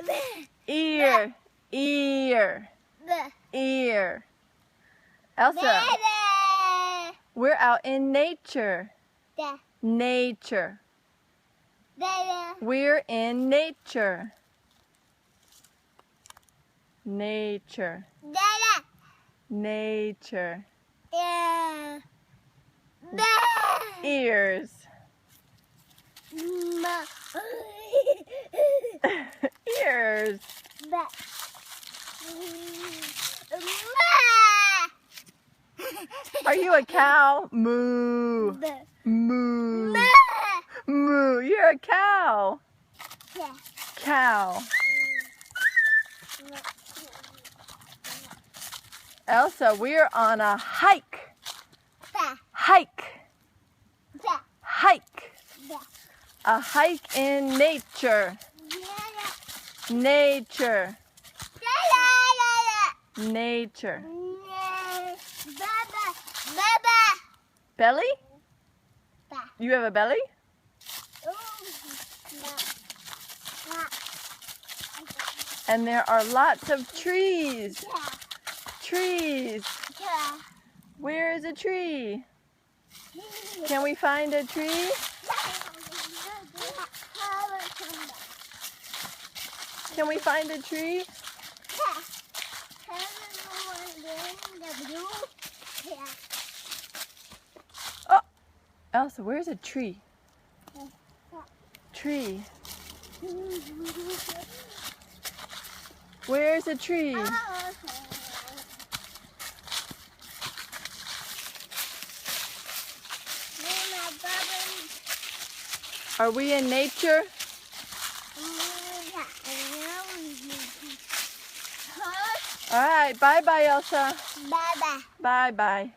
Ears. Ear. Ear. Ear. Elsa, we're out in nature. Nature. We're in nature. Nature. Nature. Ears. Ears. Are you a cow? Moo. Moo. Moo. You're a cow. Cow. Elsa, we're on a hike. Hike. Hike. A hike in nature. Nature. Nature. Belly? You have a belly? And there are lots of trees. Trees. Where is a tree? Can we find a tree? Can we find a tree? Oh, Elsa, where's a tree? Tree. Where's a tree? Are we in nature? All right, bye-bye, Elsa. Bye-bye. Bye-bye.